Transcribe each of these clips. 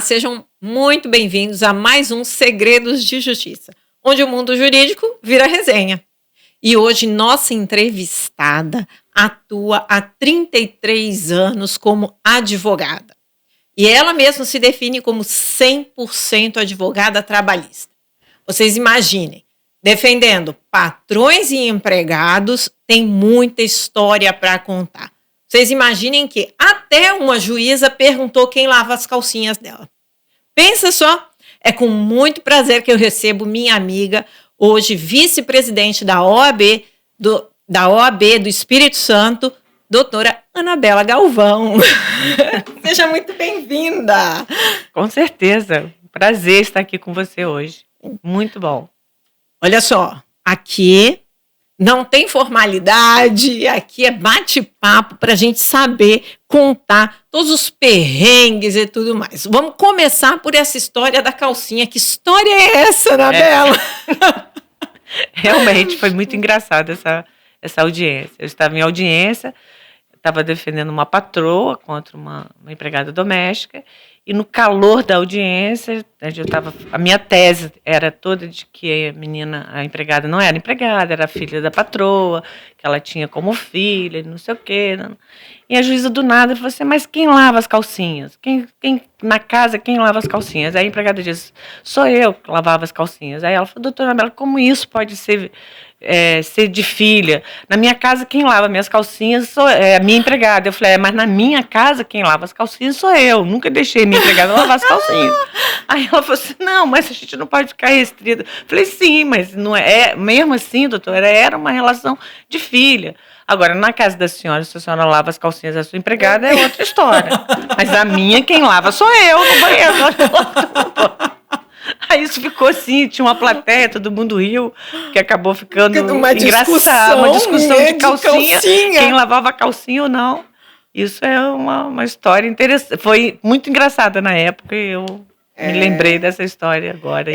sejam muito bem-vindos a mais um Segredos de Justiça, onde o mundo jurídico vira resenha. E hoje nossa entrevistada atua há 33 anos como advogada. E ela mesma se define como 100% advogada trabalhista. Vocês imaginem, defendendo patrões e empregados, tem muita história para contar. Vocês imaginem que até uma juíza perguntou quem lava as calcinhas dela. Pensa só, é com muito prazer que eu recebo minha amiga, hoje vice-presidente da OAB do Espírito Santo, doutora Anabela Galvão. Seja muito bem-vinda. Com certeza, prazer estar aqui com você hoje. Muito bom. Olha só, aqui não tem formalidade, aqui é bate-papo para a gente saber contar todos os perrengues e tudo mais. Vamos começar por essa história da calcinha. Que história é essa, Anabela? Realmente foi muito engraçada essa audiência. Eu estava em audiência, estava defendendo uma patroa contra uma empregada doméstica, e no calor da audiência, a minha tese era toda de que a empregada não era empregada, era filha da patroa, que ela tinha como filha, não sei o quê. E a juíza do nada falou assim, mas quem lava as calcinhas? Na casa, quem lava as calcinhas? Aí a empregada disse, sou eu que lavava as calcinhas. Aí ela falou, doutora Anabela, como isso pode ser de filha? Na minha casa, quem lava minhas calcinhas é a minha empregada. Eu falei, mas na minha casa, quem lava as calcinhas sou eu. Nunca deixei minha empregada lavar as calcinhas. Aí ela falou assim, não, mas a gente não pode ficar restrita. Eu falei, sim, mas não é, mesmo assim, doutora, era uma relação de filha. Agora, na casa da senhora, se a senhora lava as calcinhas da sua empregada, é outra história. Mas a minha, quem lava sou eu no banheiro. Aí isso ficou assim, tinha uma plateia, todo mundo riu, que acabou ficando engraçado. Uma discussão de calcinha, quem lavava a calcinha ou não. Isso é uma história interessante. Foi muito engraçada na época e eu me lembrei dessa história agora.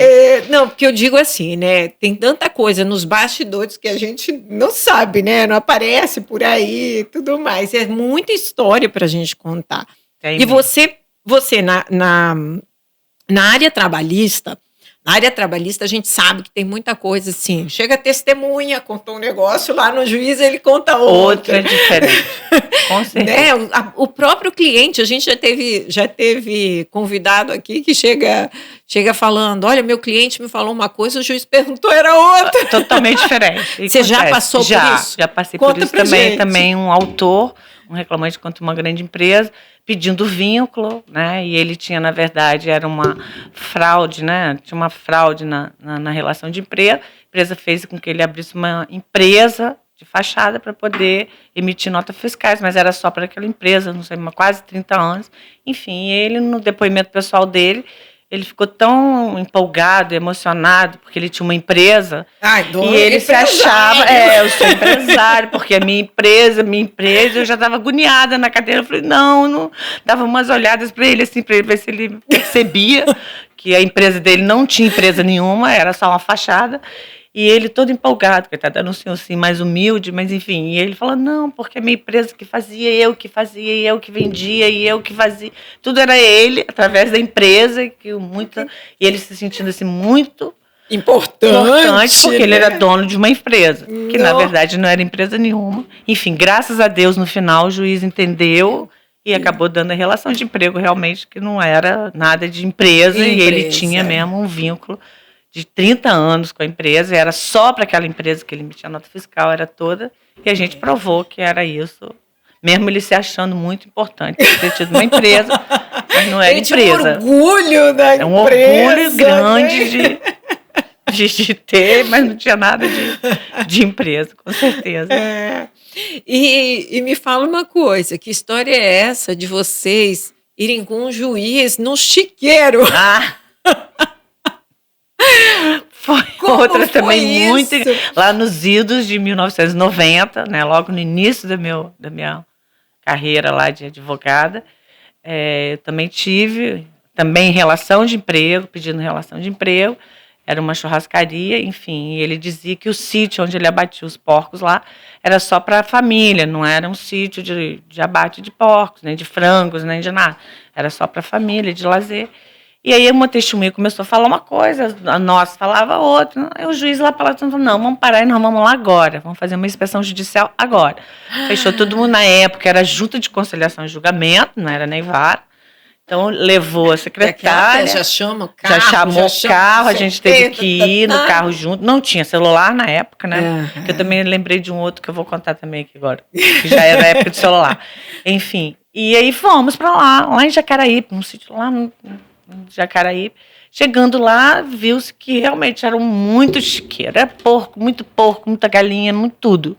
Não, porque eu digo assim, né? Tem tanta coisa nos bastidores que a gente não sabe, né? Não aparece por aí e tudo mais. É muita história para a gente contar. E você na área trabalhista, a gente sabe que tem muita coisa assim. Chega testemunha, contou um negócio lá no juiz, ele conta outro. Outra diferente. Com certeza. Né? O próprio cliente, a gente já teve convidado aqui que chega falando, olha, meu cliente me falou uma coisa, o juiz perguntou, era outra. Totalmente diferente. Você já passou por isso? Já passei Conta por isso pra também. gente. Também um autor, um reclamante contra uma grande empresa, pedindo vínculo, né? E ele tinha, na verdade, era uma fraude, né? Tinha uma fraude na relação de emprego. A empresa fez com que ele abrisse uma empresa de fachada para poder emitir notas fiscais, mas era só para aquela empresa, não sei, quase 30 anos. Enfim, ele, no depoimento pessoal dele, ele ficou tão empolgado, emocionado, porque ele tinha uma empresa, e ele se achava, eu sou empresário, porque a minha empresa, eu já estava agoniada na cadeira, eu falei, não, dava umas olhadas para ele, assim, para ele ver se ele percebia que a empresa dele não tinha empresa nenhuma, era só uma fachada, e ele todo empolgado, coitado, era um senhor assim, mais humilde, mas enfim, e ele falou, não, porque a minha empresa que fazia, eu que vendia, e eu que fazia, tudo era ele, através da empresa, e ele se sentindo assim, muito importante porque ele era dono de uma empresa, que na verdade não era empresa nenhuma. Enfim, graças a Deus, no final, o juiz entendeu e acabou dando a relação de emprego realmente, que não era nada de empresa. E ele tinha mesmo um vínculo de 30 anos com a empresa, era só para aquela empresa que ele emitia nota fiscal, era toda, e a gente provou que era isso, mesmo ele se achando muito importante, ter tido uma empresa, mas não era empresa. Um orgulho da empresa. É um orgulho grande de ter, mas não tinha nada de empresa, com certeza. E me fala uma coisa, que história é essa de vocês irem com um juiz num chiqueiro? Foi outra também muito lá nos idos de 1990, né, logo no início da minha carreira lá de advogada, eu também tive relação de emprego, pedindo relação de emprego, era uma churrascaria, enfim, e ele dizia que o sítio onde ele abatia os porcos lá era só para a família, não era um sítio de abate de porcos, nem de frangos, nem de nada, era só para a família, de lazer. E aí uma testemunha começou a falar uma coisa, a nossa falava outra. Aí o juiz lá falou, não, vamos parar e nós vamos lá agora. Vamos fazer uma inspeção judicial agora. Fechou todo mundo na época, era junta de conciliação e julgamento, não era nem vara. Então levou a secretária. Já chamou o carro. Já chamou o carro, a gente teve que ir no carro junto. Não tinha celular na época, né? Eu também lembrei de um outro que eu vou contar também aqui agora. Que já era a época do celular. Enfim. E aí fomos para lá em Jacaraípe, num sítio lá no Jacaraípe. Chegando lá, viu-se que realmente era muito chiqueiro. Era porco, muita galinha, muito tudo.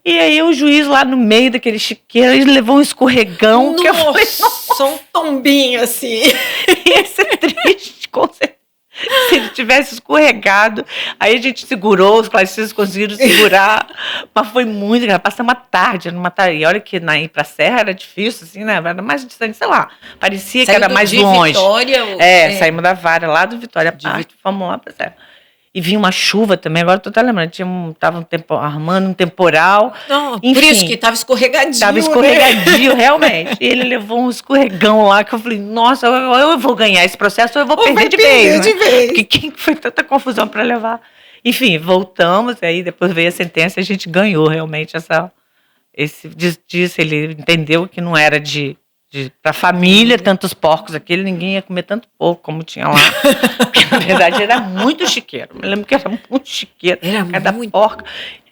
E aí o juiz lá no meio daquele chiqueiro, ele levou um escorregão. Nossa, que eu falei, nossa, um tombinho assim. Ia ser triste, com certeza. Se ele tivesse escorregado, aí a gente segurou, os claricistas conseguiram segurar, mas foi muito grave. Passamos uma tarde, e olha que ir pra Serra era difícil, assim, né? Era mais distante, sei lá, parecia que era mais longe. Vitória, saímos da vara lá do Vitória Parque, fomos lá pra Serra. E vinha uma chuva também, agora eu tô até lembrando, tava armando um temporal. Não, enfim, por isso que tava escorregadio. Tava escorregadio, né? Realmente. E ele levou um escorregão lá, que eu falei, nossa, ou eu vou ganhar esse processo ou eu vou perder de vez. Porque quem foi tanta confusão para levar? Enfim, voltamos, aí depois veio a sentença e a gente ganhou realmente disso. Ele entendeu que não era para a família, tantos porcos aquele, ninguém ia comer tanto porco como tinha lá. Porque, na verdade, era muito chiqueiro. Eu lembro que era muito chiqueiro. Era cada muito porca.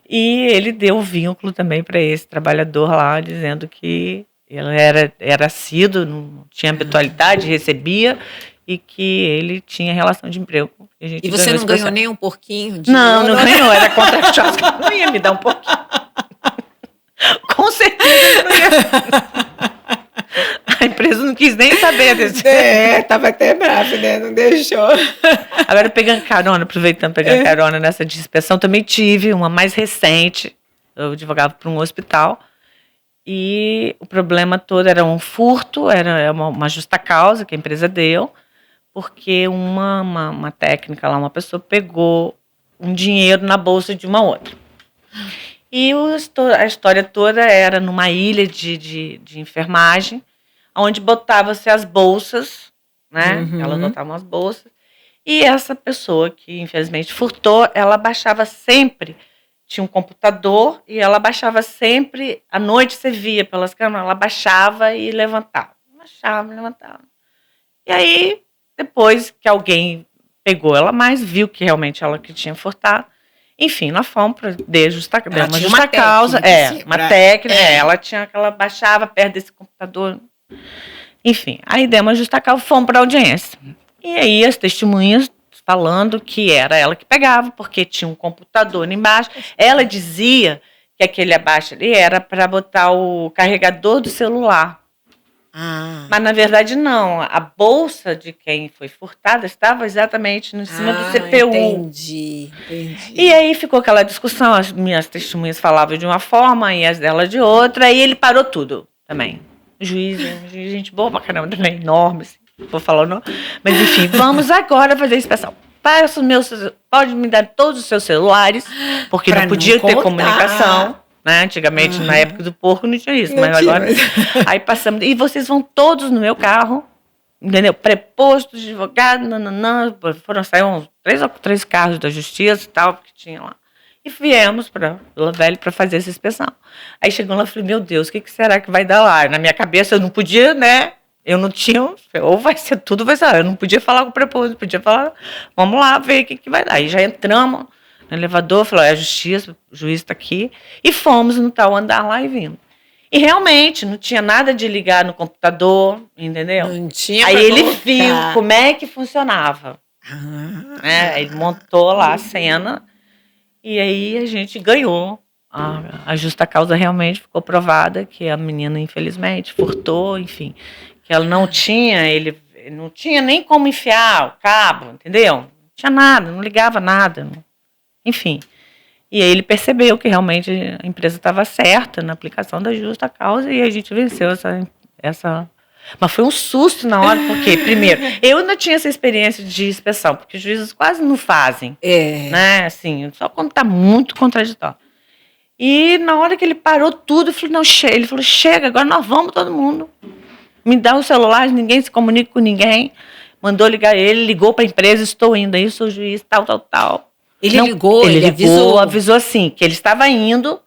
E ele deu o vínculo também para esse trabalhador lá, dizendo que ele era assíduo, não tinha habitualidade, recebia, e que ele tinha relação de emprego. E você não ganhou nem um porquinho? Não ganhou, era contractual, não ia me dar um porquinho. Com certeza não ia. A empresa não quis nem saber desse. Tava até bravo, né? Não deixou. Agora, aproveitando carona nessa de inspeção, também tive uma mais recente. Eu advogava para um hospital e o problema todo era um furto, era uma justa causa que a empresa deu, porque uma técnica lá, uma pessoa pegou um dinheiro na bolsa de uma outra. E a história toda era numa ilha de enfermagem, onde botava-se as bolsas, né? Uhum. Elas botavam as bolsas. E essa pessoa que, infelizmente, furtou, ela baixava sempre, tinha um computador, e ela baixava sempre, à noite você via pelas câmeras, ela baixava e levantava. Baixava e levantava. E aí, depois que alguém pegou ela mais, viu que realmente ela que tinha furtado, enfim, nós fomos para uma justa causa. Uma técnica. Ela tinha aquela, baixava perto desse computador. Enfim, aí demos uma justa causa, fomos para a audiência. E aí as testemunhas falando que era ela que pegava, porque tinha um computador embaixo. Ela dizia que aquele abaixo ali era para botar o carregador do celular. Mas, na verdade, não. A bolsa de quem foi furtada estava exatamente em cima do CPU. Entendi. E aí ficou aquela discussão. As minhas testemunhas falavam de uma forma e as dela de outra. E ele parou tudo também. O juiz, gente boa pra caramba, também enorme. Assim, vou falar o nome. Mas, enfim, vamos agora fazer a inspeção. Pode me dar todos os seus celulares, porque não podia ter comunicação. Né? Antigamente, na época do porco, não tinha isso. Mas agora. Aí passamos. E vocês vão todos no meu carro, entendeu? Preposto, advogado, saíram 3 ou 3 carros da justiça e tal, que tinha lá. E viemos para Vila Velha para fazer essa inspeção. Aí chegou lá e falei, meu Deus, o que será que vai dar lá? Na minha cabeça eu não podia, né? Eu não tinha, ou vai ser tudo, vai ser. Eu não podia falar com o preposto, podia falar, vamos lá ver o que vai dar. Aí já entramos no elevador, falou, é a justiça, o juiz está aqui, e fomos no tal andar lá e vimos. E realmente, não tinha nada de ligar no computador, entendeu? Não tinha. Aí ele viu como é que funcionava. Ele montou lá a cena, e aí a gente ganhou. A justa causa realmente ficou provada que a menina, infelizmente, furtou, enfim, que ela não tinha, ele não tinha nem como enfiar o cabo, entendeu? Não tinha nada, não ligava nada, enfim. E aí ele percebeu que realmente a empresa estava certa na aplicação da justa causa e a gente venceu essa... Mas foi um susto na hora, porque, primeiro, eu ainda tinha essa experiência de inspeção, porque os juízes quase não fazem, né, assim, só quando está muito contraditório. E na hora que ele parou tudo, ele falou, chega, agora nós vamos todo mundo. Me dá os celulares, ninguém se comunica com ninguém. mandou ligar, ele ligou para a empresa, estou indo aí, sou juiz, tal. Ele ligou, ele avisou assim, que ele estava indo.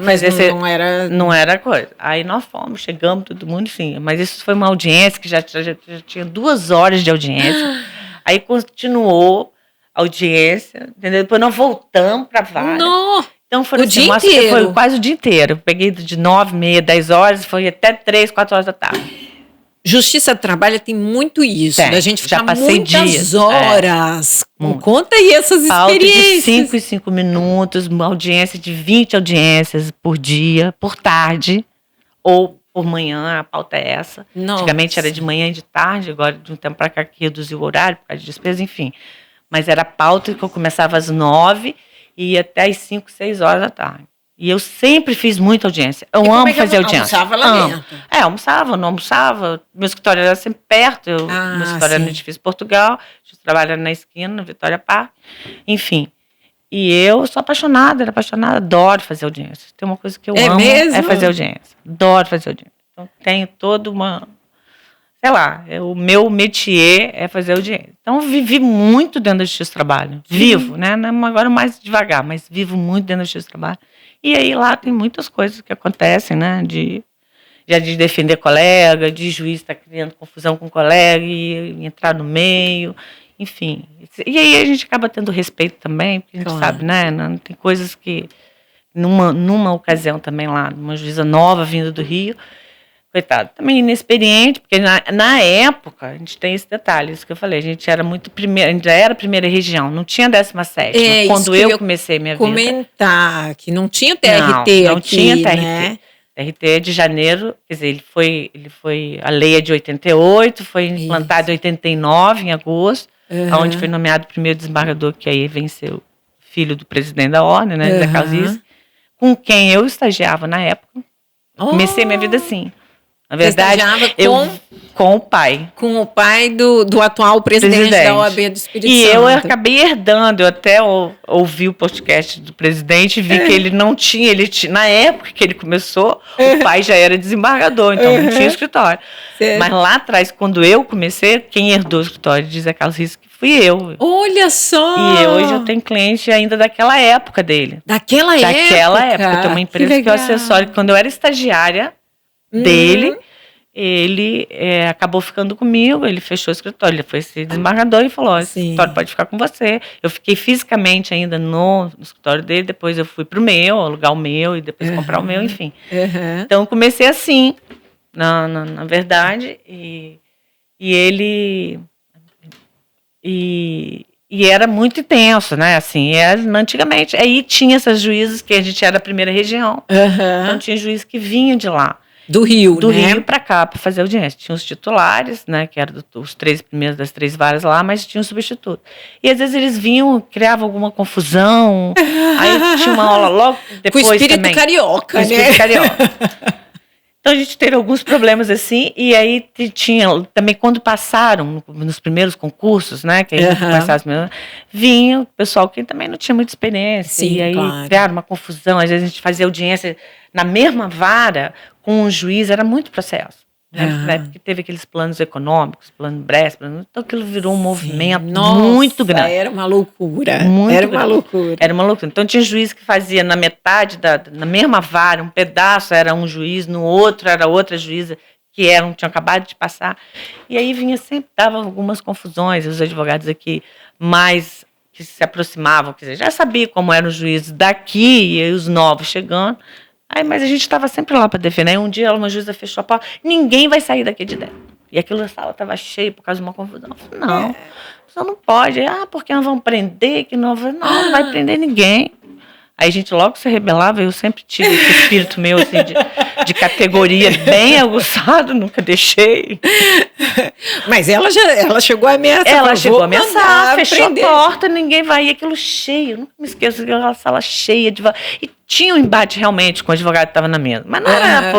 Mas não era... Não era coisa. Aí nós fomos, chegamos, todo mundo, enfim. Mas isso foi uma audiência que já tinha 2 horas de audiência. Aí continuou a audiência, entendeu? Depois nós voltamos para a vara. Não! Então foi quase o dia inteiro. Peguei de 9h30, 10 horas, foi até 3, 4 horas da tarde. Justiça do Trabalho tem muito isso, da gente ficar muitas horas. Conta aí essas experiências. De 5 em 5 minutos, uma audiência de 20 audiências por dia, por tarde, ou por manhã, a pauta é essa. Nossa. Antigamente era de manhã e de tarde, agora de um tempo para cá que reduziu o horário, por causa de despesa, enfim. Mas era a pauta que eu começava às 9 e ia até às 5, 6 horas da tarde. E eu sempre fiz muita audiência. Eu amo fazer audiência. Almoçava lá dentro? Almoçava, não almoçava. Meu escritório era sempre perto. Meu escritório era no Edifício Portugal. Eu trabalhava na esquina, na Vitória Park. Enfim. E eu sou apaixonada, adoro fazer audiência. Tem uma coisa que eu amo, mesmo? É fazer audiência. Adoro fazer audiência. Então, tenho toda uma... Sei lá, o meu métier é fazer audiência. Então, vivi muito dentro da Justiça do Trabalho. Vivo, né? Agora mais devagar, mas vivo muito dentro da Justiça do Trabalho. E aí lá tem muitas coisas que acontecem, né? De defender colega, de juiz estar criando confusão com o colega e entrar no meio, enfim. E aí a gente acaba tendo respeito também, porque a gente sabe, né? Não, tem coisas que, numa ocasião também lá, uma juíza nova vinda do Rio, coitado, também inexperiente, porque na época, a gente tem esse detalhe, isso que eu falei, a gente era muito primeira, a gente já era a primeira região, não tinha 17ª, quando eu comecei minha vida. Comentar que não tinha TRT não aqui, tinha TRT. né? TRT é de janeiro, quer dizer, ele foi, a lei é de 88, foi implantado em 89, em agosto, onde foi nomeado o primeiro desembargador, que aí venceu, filho do presidente da ordem, né, Zé Carlos, com quem eu estagiava na época. Comecei minha vida assim. Na verdade, com o pai. Com o pai do atual presidente da OAB do Espírito Santo. E eu acabei herdando, eu até ouvi o podcast do presidente e vi que ele não tinha, na época que ele começou, o pai já era desembargador, então não tinha escritório. Certo. Mas lá atrás, quando eu comecei, quem herdou o escritório de Zé Carlos Risso, que fui eu. Olha só! E hoje eu tenho cliente ainda daquela época dele. Daquela época? Eu tenho uma empresa que eu assessoro, quando eu era estagiária dele, ele acabou ficando comigo, ele fechou o escritório, ele foi esse desembargador e falou, esse escritório pode ficar com você. Eu fiquei fisicamente ainda no escritório dele, depois eu fui pro meu, alugar o meu e depois comprar o meu, enfim. Então eu comecei assim, na verdade, e ele... E era muito intenso, né? Assim, antigamente, aí tinha essas juízes que a gente era a primeira região. Então tinha juiz que vinha de lá. Do Rio, do Rio para cá, para fazer audiência. Tinha os titulares, né, que eram os 3 primeiros das 3 varas lá, mas tinha um substituto. E às vezes eles vinham, criavam alguma confusão, aí tinha uma aula logo depois. Com o espírito carioca, né? Espírito carioca. Então a gente teve alguns problemas assim, e aí tinha também, quando passaram nos primeiros concursos, né, que a gente passava, vinha o pessoal que também não tinha muita experiência, e aí criaram uma confusão, às vezes a gente fazia audiência na mesma vara com o juiz, era muito processo. Né, porque teve aqueles planos econômicos, plano Brest, então aquilo virou um movimento muito grande. Era uma loucura. Uma loucura. Era uma loucura. Então tinha juiz que fazia na metade, na mesma vara, um pedaço era um juiz, no outro era outra juíza, que tinham acabado de passar. E aí sempre dava algumas confusões, os advogados aqui mais que se aproximavam, quer dizer, já sabia como eram os juízes daqui, e aí os novos chegando. Mas a gente estava sempre lá para defender. Um dia uma juíza fechou a porta, ninguém vai sair daqui de dentro. E aquilo, a sala estava cheia por causa de uma confusão. Eu falei, não, só não pode. Porque nós vamos prender, que não vai prender ninguém. Aí a gente logo se rebelava, eu sempre tive esse espírito meu assim, de categoria bem aguçado, nunca deixei. Mas ela chegou a ameaçar. Ela chegou a ameaçar, fechou a porta, ninguém vai. E aquilo cheio, nunca me esqueço, aquela sala cheia de... E tinha um embate realmente com o advogado que estava na mesa. Mas não era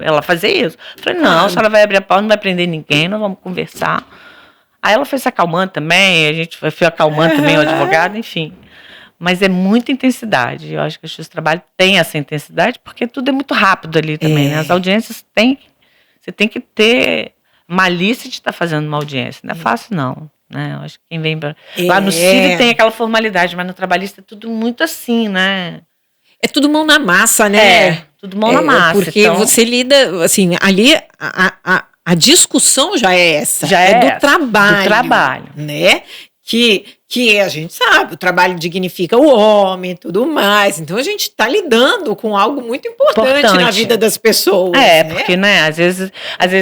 ela fazer isso. Eu falei, não, a senhora vai abrir a porta, não vai prender ninguém, nós vamos conversar. Aí ela foi se acalmando também, a gente foi acalmando também o advogado, enfim. Mas é muita intensidade. Eu acho que a Justiça do Trabalho tem essa intensidade, porque tudo é muito rápido ali também, né? As audiências você tem que ter malícia de estar fazendo uma audiência. Não é fácil, não. Né? Eu acho que quem vem lá no civil tem aquela formalidade, mas no trabalhista é tudo muito assim, né? É tudo mão na massa, né? Tudo mão na massa. Porque então, você lida, assim, ali a discussão já é essa. Do trabalho. Do trabalho. Né? Que a gente sabe, o trabalho dignifica o homem e tudo mais. Então a gente está lidando com algo muito importante na vida das pessoas. Né? Porque, né, às vezes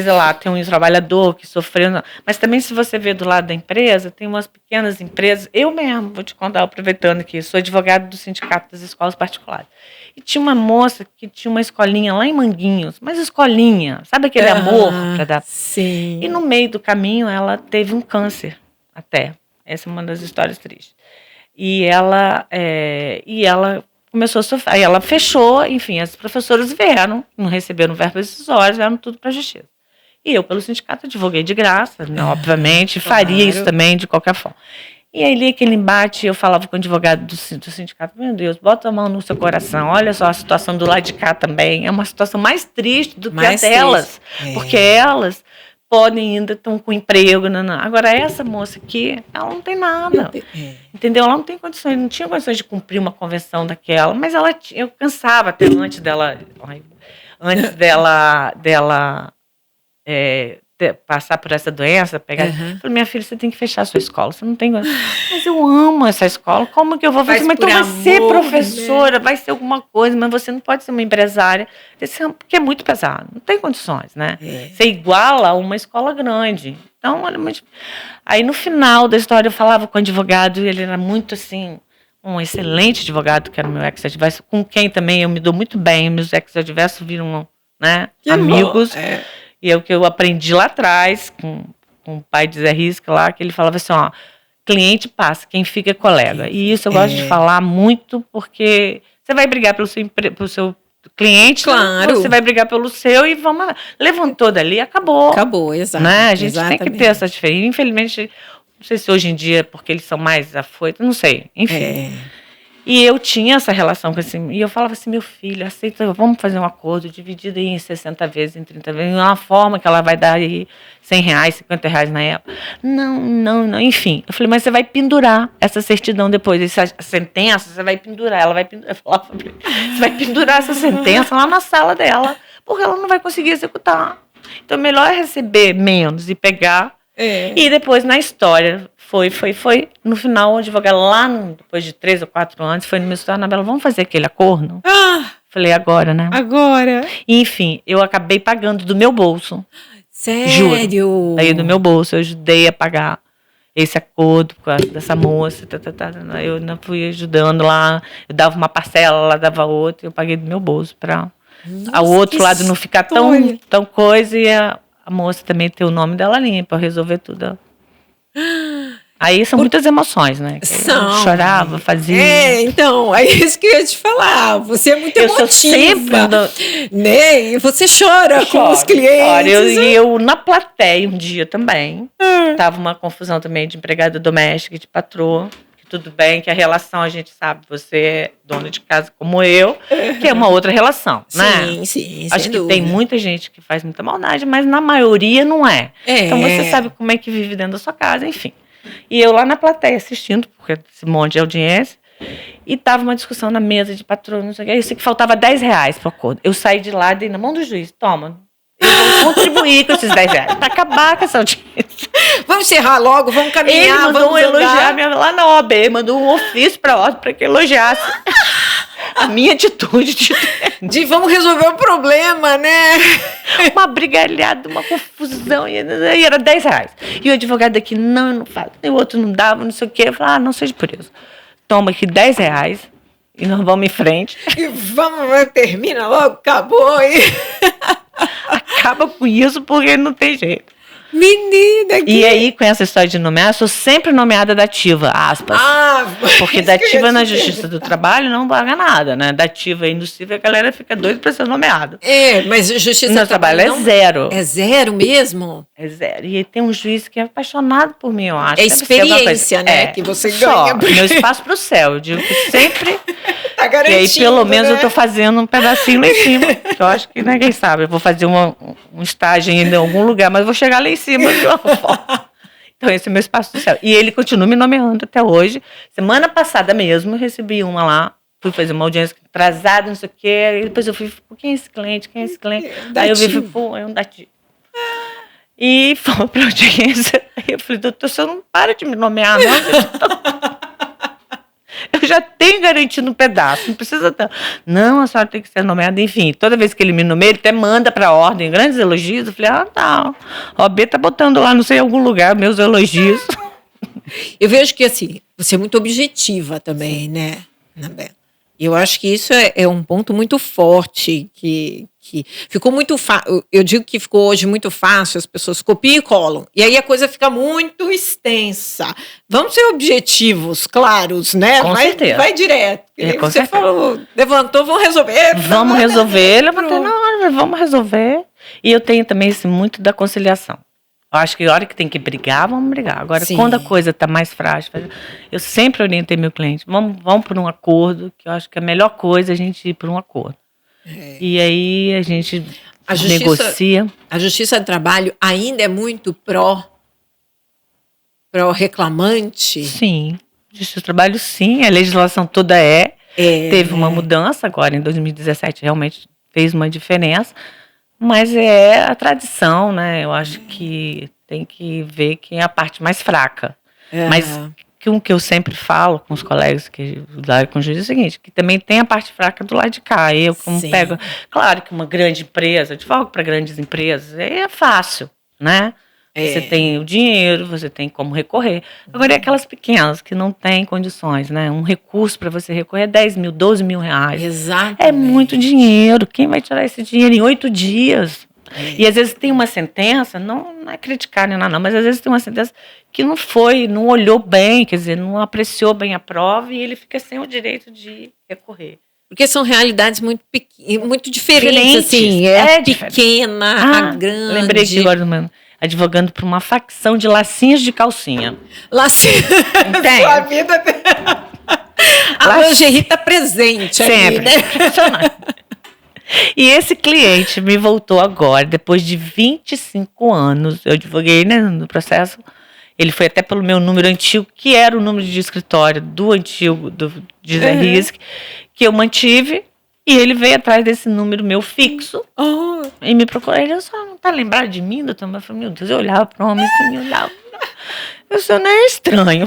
lá tem um trabalhador que sofreu. Mas também, se você vê do lado da empresa, tem umas pequenas empresas. Eu mesmo, vou te contar, aproveitando aqui, sou advogada do Sindicato das Escolas Particulares. E tinha uma moça que tinha uma escolinha lá em Manguinhos, mas escolinha, sabe aquele amor para dar? Sim. E no meio do caminho ela teve um câncer até. Essa é uma das histórias tristes. E ela começou a sofrer. Aí ela fechou, enfim, as professoras vieram, não receberam verbas decisórias, vieram tudo para a justiça. E eu, pelo sindicato, advoguei de graça, né, obviamente, faria isso também de qualquer forma. E aí, ali, aquele embate, eu falava com o advogado do sindicato, meu Deus, bota a mão no seu coração, olha só a situação do lado de cá também, é uma situação mais triste do que a delas, porque elas podem ainda estão com emprego, não. Agora essa moça aqui, ela não tem nada, entendeu? Ela não tem condições, não tinha condições de cumprir uma convenção daquela, mas eu cansava até antes dela passar por essa doença, pegar. Falei, minha filha, você tem que fechar a sua escola, você não tem. Mas eu amo essa escola, como que eu vou fazer? Mas então vai ser professora, vai ser alguma coisa, mas você não pode ser uma empresária, porque é muito pesado, não tem condições, né? Você iguala a uma escola grande. Então, olha, aí no final da história eu falava com o advogado, e ele era muito assim, um excelente advogado, que era o meu ex-adverso, com quem também eu me dou muito bem, meus ex-adversos viram, né, amigos. E é o que eu aprendi lá atrás, com o pai de Zé Risca lá, que ele falava assim, ó, cliente passa, quem fica é colega. E isso eu gosto de falar muito, porque você vai brigar pelo seu cliente, claro. Você vai brigar pelo seu e vamos lá. Levantou dali, acabou. Acabou, exato. Né? A gente tem que ter essa diferença. Infelizmente, não sei se hoje em dia, porque eles são mais afoitos, não sei, enfim. E eu tinha essa relação com esse... E eu falava assim, meu filho, aceita, vamos fazer um acordo dividido aí em 60 vezes, em 30 vezes, uma forma que ela vai dar aí R$100, R$50 na época. Não, enfim. Eu falei, mas você vai pendurar essa certidão depois, essa sentença, você vai pendurar, ela vai pendurar. Eu falava, você vai pendurar essa sentença lá na sala dela, porque ela não vai conseguir executar. Então, melhor é receber menos e pegar. E depois, na história, foi. No final, o advogado lá, depois de 3 ou 4 anos, foi no meu escritório, Anabela, vamos fazer aquele acordo? Falei, agora, né? Agora. E, enfim, eu acabei pagando do meu bolso. Sério? Juro. Aí do meu bolso, eu ajudei a pagar esse acordo por causa dessa moça. Eu não fui ajudando lá, eu dava uma parcela, ela dava outra, eu paguei do meu bolso para o outro lado não ficar tão coisa e a moça também ter o nome dela limpo, para resolver tudo. Aí são muitas emoções, né? Eu chorava, fazia. Então, é isso que eu ia te falar. Você é muito emotiva. Sempre né? E você chora com os clientes. Eu na plateia um dia também. Tava uma confusão também de empregada doméstica e de patroa. Tudo bem que a relação, a gente sabe, você é dona de casa como eu, que é uma outra relação, né? Sim, acho que tem muita gente que faz muita maldade, mas na maioria não é. Então você sabe como é que vive dentro da sua casa, enfim. E eu lá na plateia assistindo, porque esse monte de audiência, e tava uma discussão na mesa de patrão, não sei o que, eu sei que faltava R$10 pro acordo. Eu saí de lá, dei na mão do juiz, toma, eu vou contribuir com esses R$10 para acabar com essa audiência. Vamos encerrar logo, vamos caminhar. Ele mandou elogiar lá na OAB, mandou um ofício para a OAB para que elogiasse a minha atitude de vamos resolver o problema, né? Uma brigalhada, uma confusão, e era R$10. E o advogado daqui, não, eu não faço. E o outro não dava, não sei o quê. Eu falei, não seja por isso. Toma aqui R$10 e nós vamos em frente. E vamos, termina logo, acabou. Acaba com isso porque não tem jeito. Menina, E aí, com essa história de nomear, eu sou sempre nomeada dativa, aspas. Porque dativa na Justiça do Trabalho não paga nada, né? Dativa e industível, a galera fica doida pra ser nomeada. Mas Justiça do Trabalho é zero. É zero mesmo? É zero. E tem um juiz que é apaixonado por mim, eu acho. É experiência, né? Que você ganha. Meu espaço pro céu. Eu digo que sempre Tá E garantindo, aí, pelo menos, né? eu tô fazendo um pedacinho lá em cima. Que eu acho que, né, quem sabe, eu vou fazer um estágio ainda em algum lugar, mas eu vou chegar lá em cima de uma forma. Então, esse é o meu espaço social. E ele continua me nomeando até hoje. Semana passada mesmo, eu recebi uma lá. Fui fazer uma audiência atrasada, não sei o quê. E depois eu fui, quem é esse cliente? Quem é esse cliente? Aí eu vi, pô, é um dativo. E fomos pra audiência. Aí eu falei, doutor, você não para de me nomear, não? Eu já tenho garantido um pedaço, não precisa tanto. Não, a senhora tem que ser nomeada, enfim. Toda vez que ele me nomeia, ele até manda pra ordem grandes elogios. Eu falei, tá. O OB tá botando lá, não sei, em algum lugar, meus elogios. Eu vejo que, assim, você é muito objetiva também, né, Anabela? E eu acho que isso é um ponto muito forte, que ficou muito fácil. Eu digo que ficou hoje muito fácil, as pessoas copiam e colam. E aí a coisa fica muito extensa. Vamos ser objetivos, claros, né? Com certeza. Vai direto. Com Você certeza. falou, levantou, vamos resolver. Vamos resolver, levantei na hora, vamos resolver. E eu tenho também muito da conciliação. Eu acho que a hora que tem que brigar, vamos brigar. Agora, Sim. quando a coisa está mais frágil, eu sempre orientei meu cliente, vamos por um acordo, que eu acho que a melhor coisa é a gente ir por um acordo. E aí a gente negocia. A Justiça do Trabalho ainda é muito pró-reclamante? Sim, Justiça do Trabalho sim, a legislação toda teve uma mudança agora, em 2017 realmente fez uma diferença, mas é a tradição, né? Eu acho que tem que ver quem é a parte mais fraca. Mas o que eu sempre falo com os colegas que lá com o juiz é o seguinte, que também tem a parte fraca do lado de cá. Eu, como pego... Claro que uma grande empresa, eu advogo para grandes empresas, é fácil, né? Você tem o dinheiro, você tem como recorrer. Agora, e aquelas pequenas que não têm condições, né? Um recurso para você recorrer é 10 mil, 12 mil reais. Exatamente. É muito dinheiro. Quem vai tirar esse dinheiro em 8 dias? E às vezes tem uma sentença, não é criticar nem nada, não, mas às vezes tem uma sentença que não olhou bem, quer dizer, não apreciou bem a prova e ele fica sem o direito de recorrer. Porque são realidades muito diferentes, assim. É pequena, a grande. Lembrei que agora, mano, advogando para uma facção de lacinhos de calcinha. Lacinho. Sua vida. A lingerie está presente sempre, aqui, né? E esse cliente me voltou agora, depois de 25 anos. Eu advoguei, né, no processo. Ele foi até pelo meu número antigo, que era o número de escritório do antigo, de Zé Risque, que eu mantive. E ele veio atrás desse número meu fixo e me procurou. Ele só não tá lembrado de mim, doutor? Eu falei, meu Deus, eu olhava para o homem assim, olhava. Eu sou não é estranho.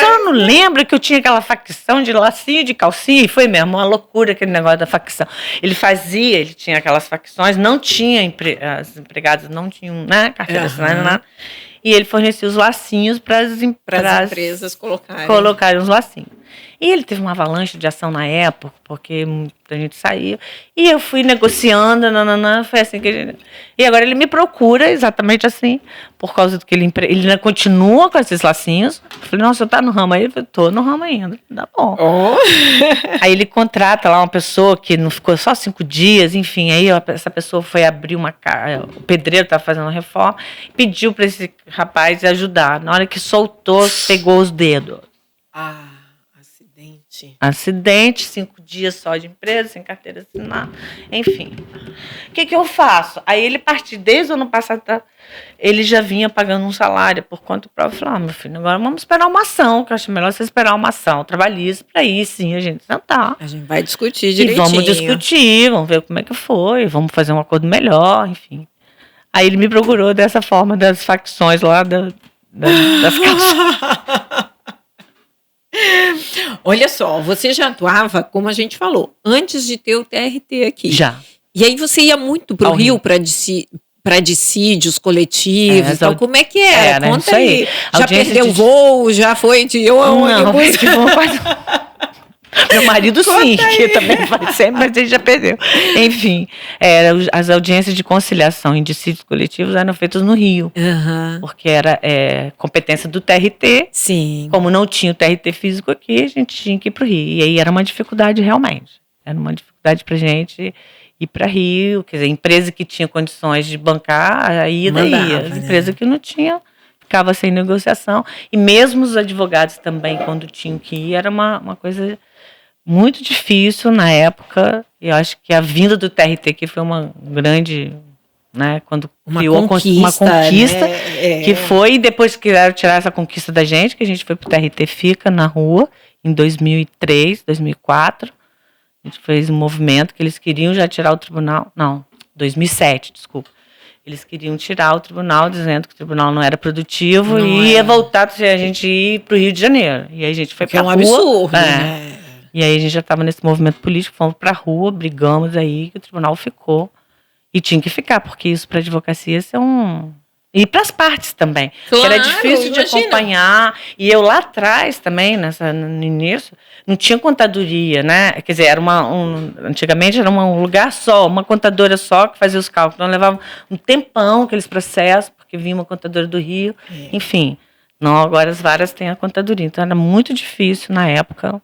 Só não lembra que eu tinha aquela facção de lacinho de calcinha? E foi mesmo, uma loucura aquele negócio da facção. Ele tinha aquelas facções, não tinha, as empregadas não tinham, né, carteira assinada, nada. E ele fornecia os lacinhos para as empresas colocarem os lacinhos. E ele teve uma avalanche de ação na época, porque muita gente saía. E eu fui negociando, foi assim que ele... E agora ele me procura exatamente assim, por causa do que ele ainda continua com esses lacinhos. Eu falei, nossa, você tá no ramo aí? Eu falei, tô no ramo ainda. Tá bom. Aí ele contrata lá uma pessoa que não ficou só 5 dias, enfim. Aí essa pessoa foi abrir uma casa, o pedreiro estava fazendo uma reforma, pediu para esse rapaz ajudar. Na hora que soltou, pegou os dedos. Acidente, 5 dias só de empresa, sem carteira assinada, enfim. O que eu faço? Aí ele partiu, desde o ano passado, ele já vinha pagando um salário por conta própria. Eu falei, meu filho, agora vamos esperar uma ação, que eu acho melhor você esperar uma ação trabalhista, para aí sim a gente sentar. A gente vai discutir direitinho. E vamos discutir, vamos ver como é que foi, vamos fazer um acordo melhor, enfim. Aí ele me procurou dessa forma, das facções lá, das calças. Olha só, você já atuava, como a gente falou, antes de ter o TRT aqui. Já. E aí você ia muito para o Rio para dissídios coletivos. Então, como é que era? Conta aí. Já perdeu voo? Já foi de ônibus? Meu marido sim, que também faz sempre, mas ele já perdeu. Enfim, as audiências de conciliação em dissídios coletivos eram feitas no Rio. Porque era competência do TRT. Sim. Como não tinha o TRT físico aqui, a gente tinha que ir para o Rio. E aí era uma dificuldade realmente. Era uma dificuldade para a gente ir para Rio. Quer dizer, empresa que tinha condições de bancar, a ida ia. Empresa que não tinha, ficava sem negociação. E mesmo os advogados também, quando tinham que ir, era uma coisa muito difícil na época. E eu acho que a vinda do TRT aqui foi uma grande, né? Quando criou uma conquista, né? que foi, depois que quiseram tirar essa conquista da gente, que a gente foi pro TRT Fica na rua, em 2003, 2004. A gente fez um movimento que eles queriam já tirar o tribunal. Não, 2007, desculpa. Eles queriam tirar o tribunal, dizendo que o tribunal não era produtivo e ia voltar a gente ir para o Rio de Janeiro. E aí a gente foi para a rua. É um absurdo, né? E aí a gente já estava nesse movimento político, fomos para a rua, brigamos aí, que o tribunal ficou. E tinha que ficar, porque isso para a advocacia é um... E para as partes também. Claro, era difícil de acompanhar. E eu lá atrás também, no início, não tinha contadoria, né? Quer dizer, era antigamente era um lugar só, uma contadora só que fazia os cálculos. Então levava um tempão aqueles processos, porque vinha uma contadora do Rio. Enfim, não, agora as varas têm a contadoria. Então era muito difícil na época.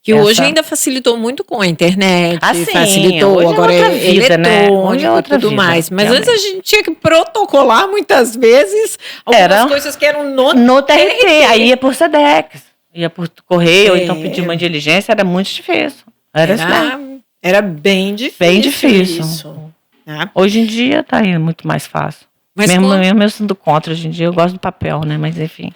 Que hoje ainda facilitou muito com a internet, sim, facilitou, hoje agora é outra vida, né? Hoje é outra tudo vida, mais. Mas realmente. Antes a gente tinha que protocolar muitas vezes algumas coisas que eram no TRT. Aí ia por SEDEX, ia por correio, ou então pedir uma diligência, era muito difícil. Era bem difícil. Bem difícil. Hoje em dia tá aí muito mais fácil. Mas mesmo sendo contra, hoje em dia eu gosto do papel, né? Mas enfim.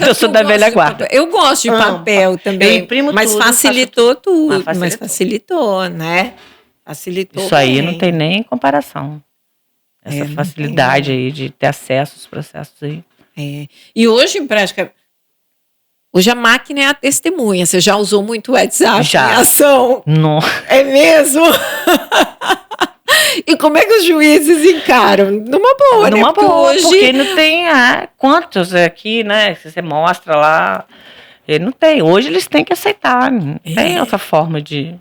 Eu sou da velha guarda. Eu gosto de papel também. Mas facilitou tudo. Mas facilitou, né? Facilitou. Isso aí não tem nem comparação. Essa facilidade aí de ter acesso aos processos aí. E hoje, em prática, hoje a máquina é a testemunha. Você já usou muito o WhatsApp em ação? Não. É mesmo? E como é que os juízes encaram? Numa boa, né? Numa boa, hoje... porque não tem quantos aqui, né? Se você mostra lá, ele não tem. Hoje eles têm que aceitar. Não tem outra forma de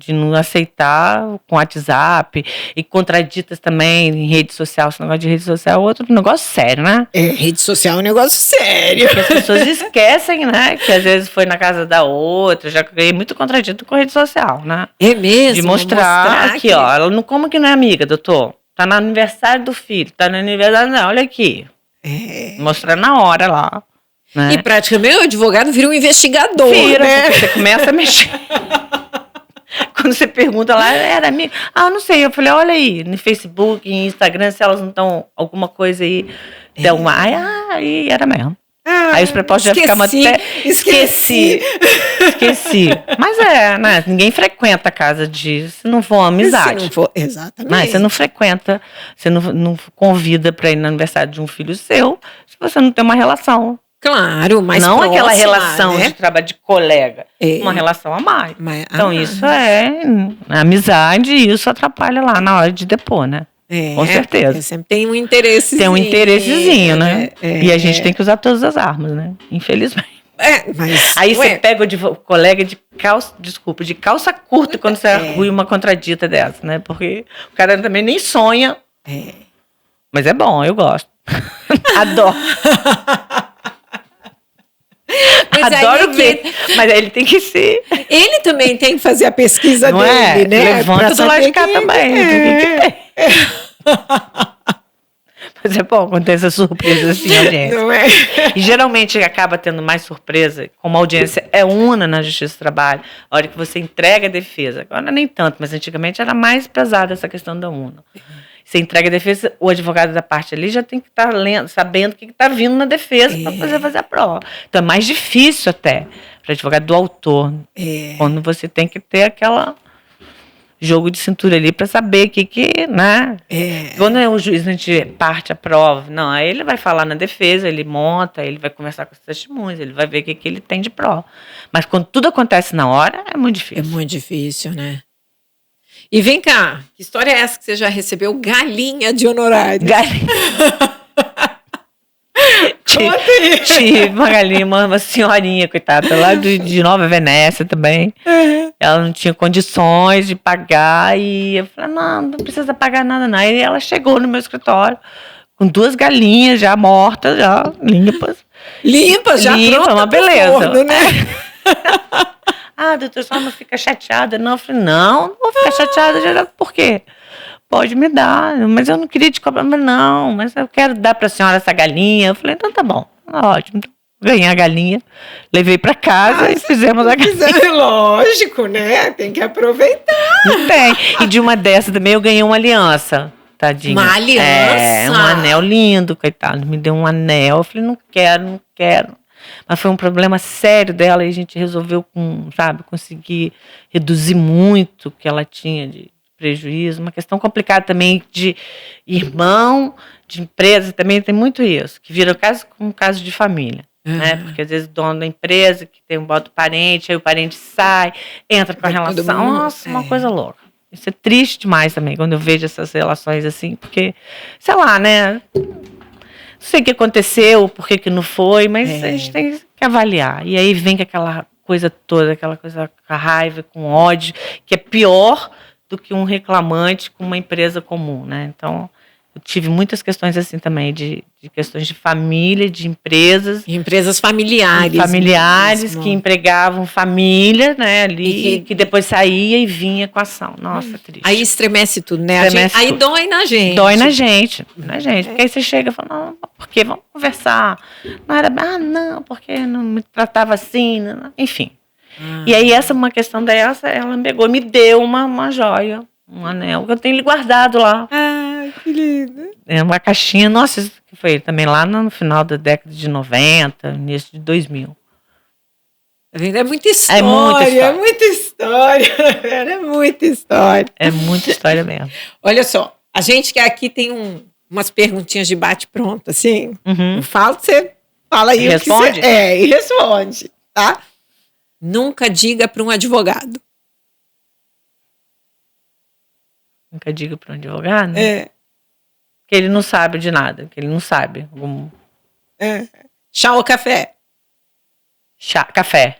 não aceitar com WhatsApp e contraditas também em rede social. Esse negócio de rede social é outro negócio sério, né? Rede social é um negócio sério. Porque as pessoas esquecem, né? Que às vezes foi na casa da outra. Já ganhei muito contradito com rede social, né? É mesmo? De mostrar aqui, ó. Ela não, como que não é amiga, doutor? Tá no aniversário do filho. Tá no aniversário, não. Olha aqui. Mostrar na hora lá. Né? E praticamente o advogado vira um investigador, né? Você começa a mexer. Quando você pergunta lá, era amiga? Não sei. Eu falei, olha aí, no Facebook, no Instagram, se elas não estão alguma coisa aí, deu uma... Aí era mesmo. Aí os prepostos já ficavam até... Esqueci. Mas né? Ninguém frequenta a casa se não for uma amizade. Se não for, exatamente. Você não frequenta, você não convida para ir no aniversário de um filho seu, se você não tem uma relação. Claro, mas não próxima, aquela relação, né? De trabalho de colega, uma relação a mais. Então isso é amizade e isso atrapalha lá na hora de depor, né? Com certeza. Sempre tem um interessezinho. Tem um interessezinho, né? E a gente tem que usar todas as armas, né? Infelizmente. Mas aí você pega o colega de calça curta quando você arrui uma contradita dessa, né? Porque o cara também nem sonha. Mas é bom, eu gosto. Adoro. Adoro ver, mas ele tem que ser. Ele também tem que fazer a pesquisa dele, né? Levanta do lado de cá também. Mas é bom quando tem essa surpresa assim, audiência. Não é? E geralmente acaba tendo mais surpresa, como a audiência é una na Justiça do Trabalho, a hora que você entrega a defesa. Agora nem tanto, mas antigamente era mais pesada essa questão da una. Você entrega a defesa, o advogado da parte ali já tem que estar sabendo o que está vindo na defesa para fazer a prova. Então é mais difícil até para o advogado do autor. Quando você tem que ter aquela jogo de cintura ali para saber o que né? Quando o juiz a gente parte a prova, não, aí ele vai falar na defesa, ele monta, ele vai conversar com os testemunhos, ele vai ver o que ele tem de prova. Mas quando tudo acontece na hora, é muito difícil. É muito difícil, né? E vem cá, que história é essa que você já recebeu galinha de honorário? Galinha. Tive uma galinha, uma senhorinha, coitada, lá de Nova Venécia também. Ela não tinha condições de pagar e eu falei, não precisa pagar nada não. Aí ela chegou no meu escritório com 2 galinhas já mortas, já limpas. Limpas, já pronta, uma beleza. Forno, né? Doutor, só não fica chateada. Não, eu falei, não vou ficar chateada. Por quê? Pode me dar, mas eu não queria te cobrar. Mas não, mas eu quero dar para a senhora essa galinha. Eu falei, então tá bom, ótimo. ganhei a galinha, levei para casa e fizemos a galinha. Lógico, né? Tem que aproveitar. Tem. E de uma dessa também eu ganhei uma aliança, tadinha. Uma aliança? Um anel lindo, coitado. Me deu um anel. Eu falei, não quero. Mas foi um problema sério dela e a gente resolveu, conseguir reduzir muito o que ela tinha de prejuízo. Uma questão complicada também de irmão, de empresa, também tem muito isso, que vira um caso de família. Né? Porque às vezes o dono da empresa que tem um bota parente, aí o parente sai, entra com a relação. Nossa, uma coisa louca. Isso é triste demais também, quando eu vejo essas relações assim, porque, sei lá, né? Não sei o que aconteceu, por que não foi, mas a gente tem que avaliar. E aí vem com aquela coisa toda, aquela coisa com a raiva, com ódio, que é pior do que um reclamante com uma empresa comum, né? Então, eu tive muitas questões assim também, de questões de família, de empresas. Empresas familiares. Familiares mesmo. Que empregavam família, né, ali, que depois saía e vinha com a ação. Nossa, triste. Aí estremece tudo, né? Aí tudo. dói na gente. Dói na gente. Porque aí você chega e fala, não, porque vamos conversar. Não era, não, porque não me tratava assim, não. Enfim. E aí essa uma questão dessa, ela pegou e me deu uma joia, um anel, que eu tenho ele guardado lá. Ai, que lindo. É uma caixinha, nossa, isso que foi também lá no final da década de 90, início de 2000. É muita história, é muita história. É muita história. É muita história mesmo. Olha só, a gente que aqui tem umas perguntinhas de bate-pronto, assim. Eu falo, você fala aí responde? O que você... e responde, tá? Nunca diga para um advogado. Nunca diga para um advogado? Que ele não sabe de nada, que ele não sabe. Chá ou café? Café.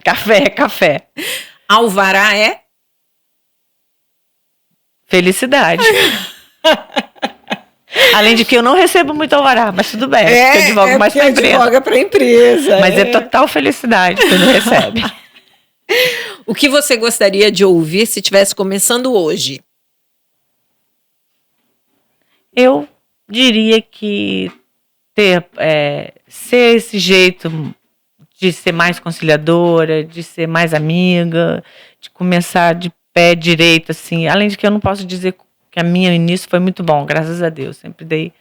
Café? Café. Alvará é? Felicidade. Além de que eu não recebo muito alvará, mas tudo bem. Eu advogo mais para empresa. Advoga para empresa. Mas é total felicidade quando recebe. O que você gostaria de ouvir se estivesse começando hoje? Eu diria que ser esse jeito de ser mais conciliadora, de ser mais amiga, de começar de pé direito, assim. Além de que eu não posso dizer que a minha início foi muito bom, graças a Deus. Sempre dei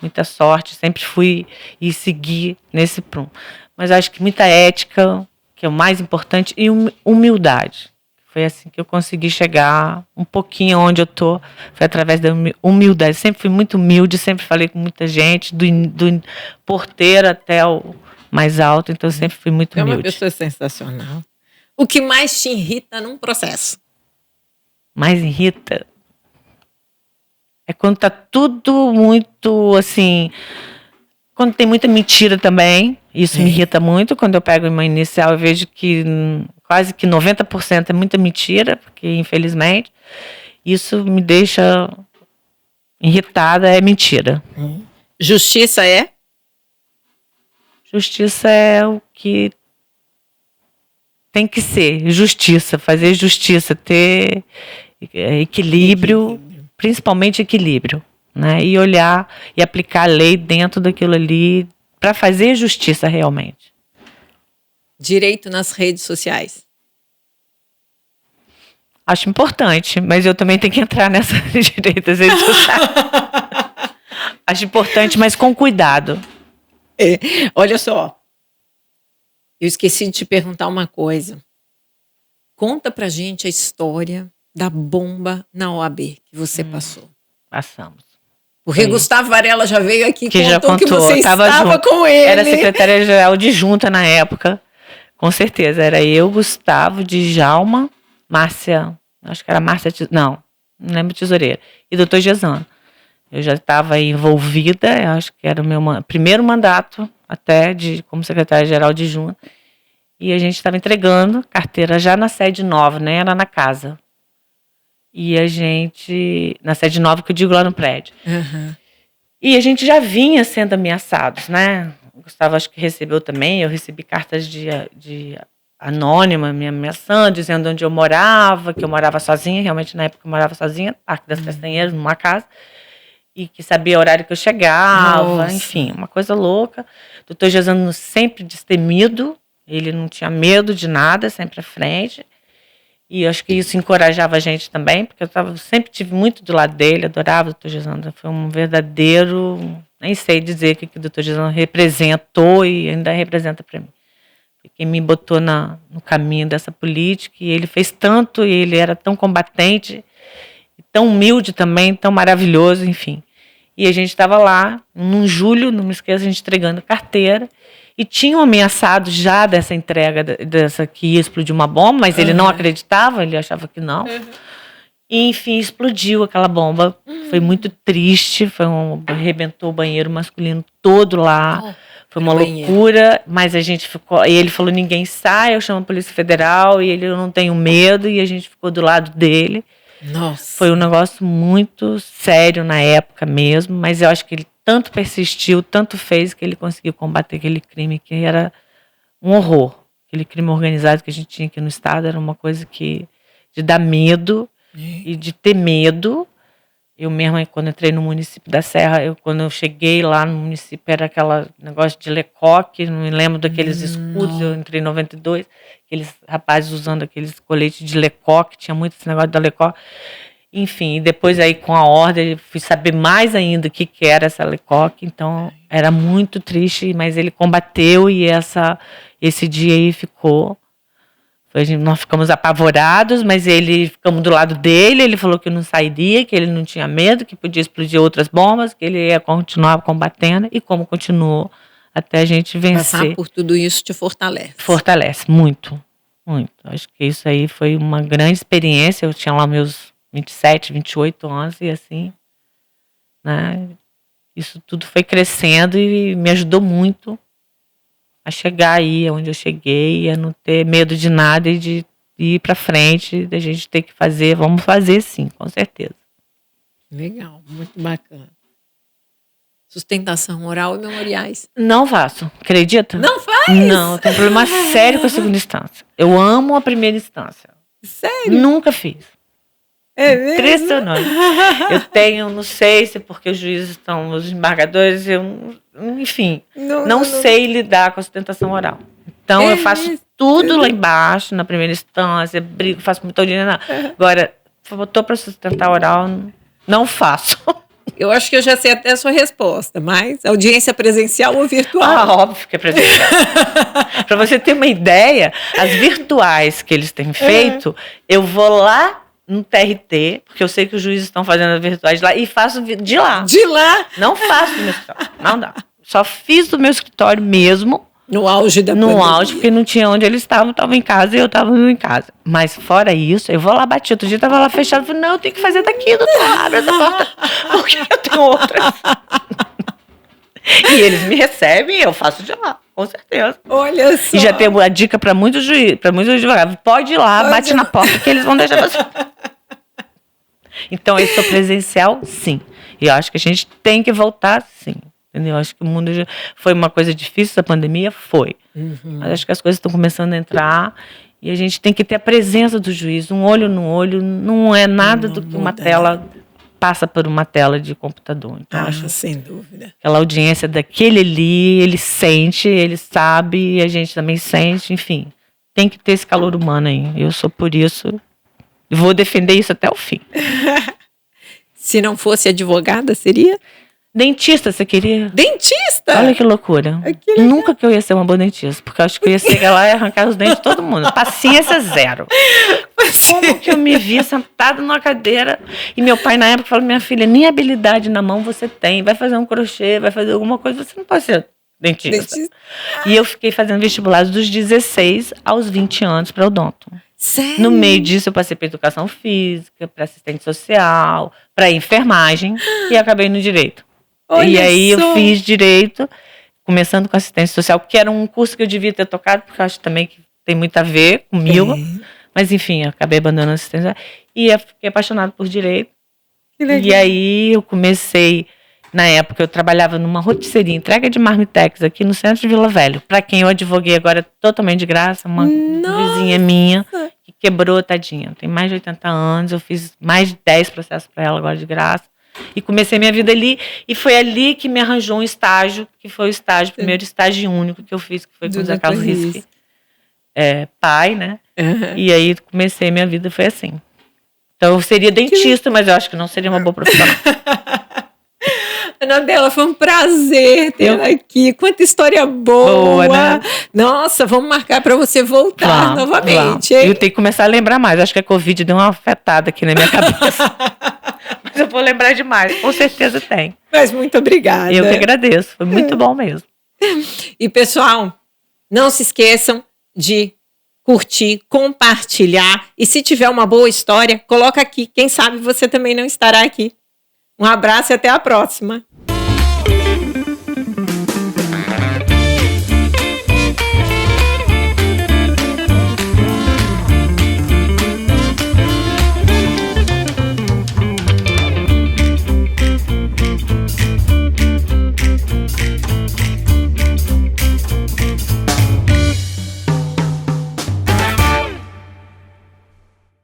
muita sorte, sempre fui e segui nesse prumo. Mas acho que muita ética, que é o mais importante, e humildade. Foi assim que eu consegui chegar um pouquinho onde eu tô. Foi através da humildade. Sempre fui muito humilde, sempre falei com muita gente, do porteiro até o mais alto. Então, eu sempre fui muito humilde. É uma pessoa sensacional. O que mais te irrita num processo? Mais irrita? É quando tá tudo muito, assim... Quando tem muita mentira também. Isso me irrita muito. Quando eu pego uma inicial, eu vejo que quase que 90% é muita mentira, porque, infelizmente, isso me deixa irritada, é mentira. Justiça é? Justiça é o que tem que ser. Justiça, fazer justiça, ter equilíbrio, principalmente equilíbrio, né? E olhar e aplicar a lei dentro daquilo ali para fazer justiça realmente. Direito nas redes sociais. Acho importante, mas eu também tenho que entrar nessa direito das redes sociais. Acho importante, mas com cuidado. Olha só, eu esqueci de te perguntar uma coisa. Conta pra gente a história da bomba na OAB que você passou. Passamos. Porque Gustavo Varela já veio aqui e já contou que você estava com ele. Era secretária-geral de junta na época. Com certeza. Era eu, Gustavo, Djalma, Márcia... Acho que era Márcia... Não lembro, tesoureira. E doutor Gesano. Eu já estava envolvida, acho que era o meu primeiro mandato até como secretária-geral de junta. E a gente estava entregando carteira já na sede nova, né? Era na casa. E a gente... Na sede nova, que eu digo lá no prédio. Uhum. E a gente já vinha sendo ameaçados, né? O Gustavo acho que recebeu também. Eu recebi cartas de anônima me ameaçando, dizendo onde eu morava, que eu morava sozinha. Realmente, na época, eu morava sozinha. Parque das Castanheiras, numa casa. e que sabia o horário que eu chegava, Nossa. enfim, uma coisa louca. Doutor Gesano sempre destemido, ele não tinha medo de nada, sempre à frente. E acho que isso encorajava a gente também, porque eu sempre tive muito do lado dele, adorava o Dr. Gesano. Foi um verdadeiro, nem sei dizer o que o Dr. Gesano representou e ainda representa para mim. Quem me botou no caminho dessa política, e ele fez tanto, e ele era tão combatente, tão humilde também, tão maravilhoso, enfim. E a gente estava lá, num julho, não me esqueço, a gente entregando carteira, e tinham ameaçado já dessa entrega, dessa que ia explodir uma bomba, mas ele não acreditava, ele achava que não. E, enfim, explodiu aquela bomba. Foi muito triste, arrebentou o banheiro masculino todo lá. Foi uma loucura, mas a gente ficou... E ele falou, ninguém sai, eu chamo a Polícia Federal, e ele, eu não tenho medo, e a gente ficou do lado dele. Nossa. Foi um negócio muito sério na época mesmo, mas eu acho que ele tanto persistiu, tanto fez, que ele conseguiu combater aquele crime que era um horror. Aquele crime organizado que a gente tinha aqui no estado era uma coisa de dar medo e de ter medo. Eu mesma, quando entrei no município da Serra, quando eu cheguei lá no município, era aquele negócio de lecoque, não me lembro daqueles escudos, eu entrei em 92, aqueles rapazes usando aqueles coletes de lecoque, tinha muito esse negócio da lecoque. Enfim, e depois aí com a ordem, fui saber mais ainda o que era essa lecoque, então era muito triste, mas ele combateu e esse dia aí ficou... Nós ficamos apavorados, mas ficamos do lado dele, ele falou que não sairia, que ele não tinha medo, que podia explodir outras bombas, que ele ia continuar combatendo, e como continuou até a gente vencer. Passar por tudo isso te fortalece. Fortalece, muito, muito. Acho que isso aí foi uma grande experiência, eu tinha lá meus 27, 28 anos, e assim, né, isso tudo foi crescendo e me ajudou muito a chegar aí onde eu cheguei, a não ter medo de nada e de ir para frente, da gente ter que fazer, vamos fazer sim, com certeza. Legal, muito bacana. Sustentação oral e memoriais. Não faço, acredita? Não faz? Não, eu tenho um problema sério com a segunda instância. Eu amo a primeira instância. Sério? Nunca fiz. É mesmo? Impressionante. Eu tenho, não sei se porque os juízes estão, os embargadores, enfim, não sei lidar com a sustentação oral. Então eu faço tudo lá embaixo, na primeira instância, brigo, faço muita audiência. Agora, botou para sustentar oral, não faço. Eu acho que eu já sei até a sua resposta, mas audiência presencial ou virtual? Ah, óbvio que é presencial. Para você ter uma ideia, as virtuais que eles têm feito, eu vou lá no TRT, porque eu sei que os juízes estão fazendo as virtuais lá, e faço de lá. De lá? Não faço do meu escritório, não dá. Só fiz do meu escritório mesmo. No auge da pandemia. No auge, porque não tinha onde eles estavam, estava em casa e eu estava em casa. Mas fora isso, eu vou lá bater. Outro dia eu estava lá fechado, falei, não, eu tenho que fazer daqui, doutor, abre essa porta, porque eu tenho outras. E eles me recebem e eu faço de lá, com certeza. Olha só. E já tem a dica para muitos juízes, para muitos advogados, pode ir lá, bate na porta que eles vão deixar você. Então, eu sou presencial, sim. E eu acho que a gente tem que voltar, sim. Entendeu? Acho que o mundo foi uma coisa difícil, essa pandemia foi. Mas acho que as coisas estão começando a entrar e a gente tem que ter a presença do juiz, um olho no olho, não é nada do que uma tela, passa por uma tela de computador. Então, acho sem dúvida. Aquela audiência daquele ali, ele sente, ele sabe, e a gente também sente, enfim. Tem que ter esse calor humano aí. Eu sou por isso e vou defender isso até o fim. Se não fosse advogada, seria? Dentista, você queria? Dentista? Olha que loucura. Nunca que eu ia ser uma boa dentista, porque eu acho que eu ia chegar lá e arrancar os dentes de todo mundo. Paciência zero. Como que eu me vi sentada numa cadeira e meu pai na época falou, minha filha, nem habilidade na mão você tem, vai fazer um crochê, vai fazer alguma coisa, você não pode ser dentista. E eu fiquei fazendo vestibular dos 16 aos 20 anos para odonto. Sério? No meio disso eu passei para educação física, para assistente social, para enfermagem e acabei no direito. Olha e aí só. eu fiz direito, começando com assistência social, que era um curso que eu devia ter tocado, porque eu acho também que tem muito a ver comigo. Mas enfim, eu acabei abandonando a assistência e eu fiquei apaixonada por direito. Que legal. E aí eu comecei, na época eu trabalhava numa rotisseria, entrega de marmitex aqui no centro de Vila Velha. Para quem eu advoguei agora totalmente de graça, uma vizinha minha que quebrou, tadinha. Tem mais de 80 anos, eu fiz mais de 10 processos para ela agora de graça. E comecei minha vida ali. E foi ali que me arranjou um estágio, que foi o primeiro estágio único que eu fiz, que foi com o Zé Carlos Risk, pai, né? Uhum. E aí comecei minha vida, foi assim. Então eu seria dentista, mas eu acho que não seria uma boa profissão. Anabela, foi um prazer tê-la aqui. Quanta história boa. Né? Nossa, vamos marcar para você voltar novamente. Eu tenho que começar a lembrar mais. Acho que a Covid deu uma afetada aqui na minha cabeça. Mas eu vou lembrar demais. Com certeza tem. Mas muito obrigada. Eu que agradeço. Foi muito bom mesmo. E, pessoal, não se esqueçam de curtir, compartilhar. E se tiver uma boa história, coloca aqui. Quem sabe você também não estará aqui. Um abraço e até a próxima.